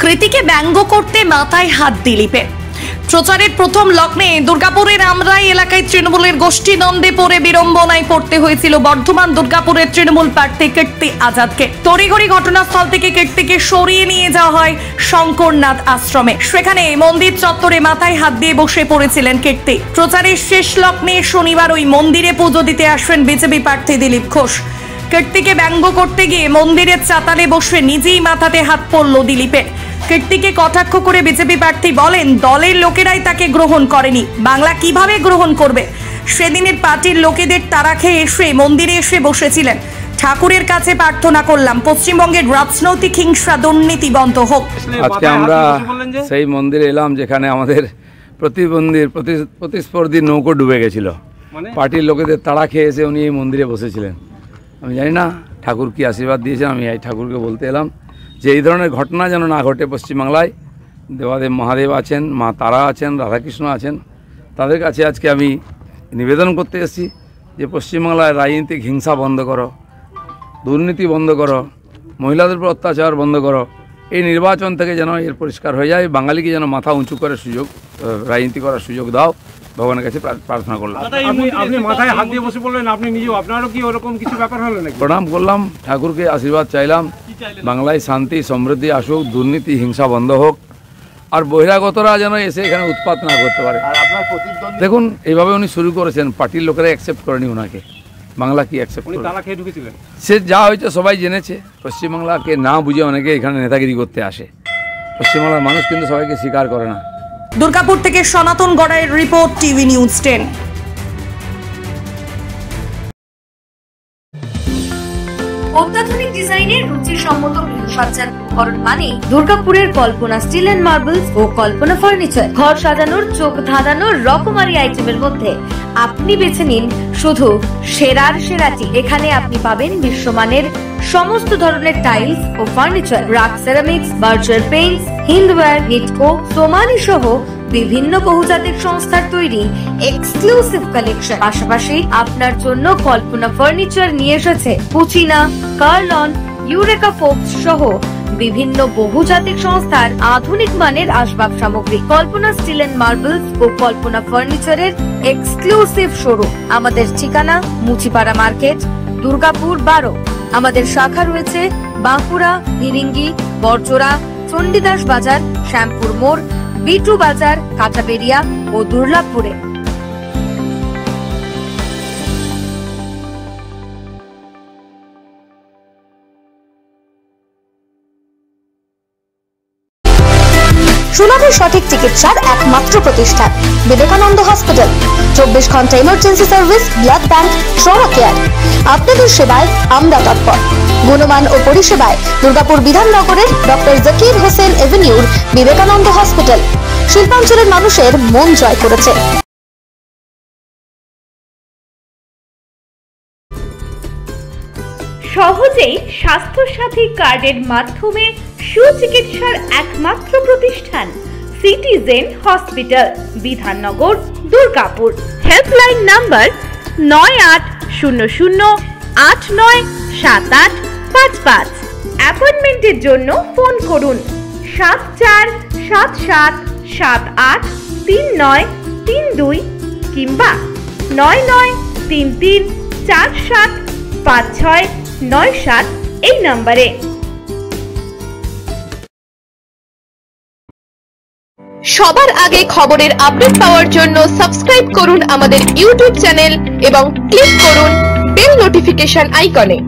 কৃতিকে ব্যঙ্গ করতে মাথায় হাত দিলীপের। প্রচারের প্রথম লগ্নে দুর্গাপুরের আমরাই এলাকায় তৃণমূলের গোষ্ঠী দ্বন্দ্বে পড়ে বিড়ম্বনায় পড়তে হয়েছিল বর্ধমান দুর্গাপুরের তৃণমূল প্রার্থী কীর্তি আজাদকে। তড়িঘড়ি ঘটনাস্থল থেকে কীর্তিকে সরিয়ে নিয়ে যাওয়া হয় শঙ্করনাথ আশ্রমে। সেখানে মন্দির চত্বরে মাথায় হাত দিয়ে বসে পড়েছিলেন কীর্তি। প্রচারের শেষ লগ্নে শনিবার ওই মন্দিরে পুজো দিতে আসবেন বিজেপি প্রার্থী দিলীপ ঘোষ। কীর্তিকে ব্যঙ্গ করতে গিয়ে মন্দিরের চাতালে বসে নিজেই মাথাতে হাত পড়ল দিলীপের। কীর্তিকে কটাক্ষ করে বিজেপি প্রার্থী বলেন, দলের লোকেরাই তাকে গ্রহণ করেনি, বাংলা কিভাবে গ্রহণ করবে? সেদিনের পার্টির লোকেদের তাড়া খেয়ে এসে মন্দিরে এসে বসেছিলেন। ঠাকুরের কাছে প্রার্থনা করলাম পশ্চিমবঙ্গের রাজনৈতিক হিংসা দুর্নীতি বন্ধ হোক। আজকে আমরা সেই মন্দিরে এলাম যেখানে আমাদের প্রতিস্পর্ধী নৌকো ডুবে গেছিল। পার্টির লোকেদের তাড়া খেয়ে এসে উনি এই মন্দিরে বসেছিলেন। আমি জানি না ঠাকুর কি আশীর্বাদ দিয়েছেন, আমি এই ঠাকুরকে বলতে এলাম যে এই ধরনের ঘটনা যেন না ঘটে পশ্চিমবাংলায়। দেবাদেব মহাদেব আছেন, মা তারা আছেন, রাধাকৃষ্ণ আছেন, তাদের কাছে আজকে আমি নিবেদন করতে এসেছি যে পশ্চিমবাংলায় রাজনৈতিক হিংসা বন্ধ করো, দুর্নীতি বন্ধ করো, মহিলাদের উপর অত্যাচার বন্ধ করো। এই নির্বাচন থেকে যেন এর পরিষ্কার হয়ে যায়, বাঙালিকে যেন মাথা উঁচু করে রাজনীতি করার সুযোগ দাও, ভগবানের কাছে প্রার্থনা করলাম। আপনি মাথায় হাত দিয়ে বসে বললেন, আপনি নিজেও আপনারও কি ওরকম কিছু ব্যাপার হলো নাকি? প্রণাম করলাম, ঠাকুরকে আশীর্বাদ চাইলাম, বাংলায় শান্তি সমৃদ্ধি আসুক, দুর্নীতি হিংসা বন্ধ হোক, আর বহিরাগতরা যেন এসে এখানে উৎপাত না করতে পারে। দেখুন এইভাবে উনি শুরু করেছেন, পার্টির লোকেরা অ্যাকসেপ্ট করেনি ওনাকে। বাংলা কি অ্যাকসেপ্ট করে? সে যা হয়েছে সবাই জেনেছে। পশ্চিমবাংলাকে না বুঝে অনেকে এখানে নেতাগিরি করতে আসে। পশ্চিমবাংলার মানুষ কিন্তু সবাইকে স্বীকার করে না। দুর্গাপুর থেকে সনাতন গড়াইয়ের রিপোর্ট, টিভি নিউজ 10। অত্যাধুনিক ডিজাইনের রুচিসম্মত গৃহসজ্জার উপকরণ মানে দুর্গাপুরের কল্পনা স্টিল এন্ড মার্বেলস ও কল্পনা ফার্নিচার। ঘর সাজানোর, চোখ ধাঁধানোর রকমারি আইটেমের মধ্যে আপনি বেছে নিন শুধু সেরার সেরাটি। এখানে আপনি পাবেন বিশ্বমানের সমস্ত ধরনের টাইলস ও furniture, RAK ceramics, Berger paints, Hindware, Nitco, Somany সহ বিভিন্ন বহুজাতিক সংস্থার তৈরি এক্সক্লুসিভ কালেকশন। পাশাপাশি আপনার জন্য কল্পনা ফার্নিচার নিয়ে এসেছে পুচিনা, কার্লন, ইউরেকা ফোকস সহ বিভিন্ন বহুজাতিক সংস্থার আধুনিক মানের আসবাব সামগ্রী। কল্পনা স্টিল এন্ড মার্বেলস ও কল্পনা ফার্নিচারের এক্সক্লুসিভ শোরুম। আমাদের ঠিকানা মুচিপাড়া মার্কেট, দুর্গাপুর 12। আমাদের শাখা রয়েছে বাঁকুড়া, ফিরিঙ্গি, বড়জোড়া, চণ্ডীদাস বাজার, শ্যামপুর মোড়, বিটু বাজার, কাঁচাবেড়িয়া ও দুর্গাপুরে। সুলভ সঠিক চিকিৎসার একমাত্র প্রতিষ্ঠান বিবেকানন্দ হসপিটাল। 24 ঘন্টা emergency service, blood bank, trauma care. আপনাদের সেবায় আমরা তৎপর। গুণমান ও পরিষেবায় দুর্গাপুর বিধাননগরের ডক্টর জাকির হোসেন এভিনিউর বিবেকানন্দ হসপিটাল শিল্পাঞ্চলের মানুষের মন জয় করেছে। সহজেই স্বাস্থ্য সাথী কার্ডের মাধ্যমে সুচিকিৎসার একমাত্র প্রতিষ্ঠান citizen hospital, Bidhannagar, Durgapur. Helpline number 9800897855। অ্যাপয়েন্টমেন্টের জন্য ফোন করুন 7477783932 কিংবা 9933475697 এই নম্বরে। সবার আগে খবরের আপডেট পাওয়ার জন্য সাবস্ক্রাইব করুন আমাদের ইউটিউব চ্যানেল এবং ক্লিক করুন বেল নোটিফিকেশন আইকনে।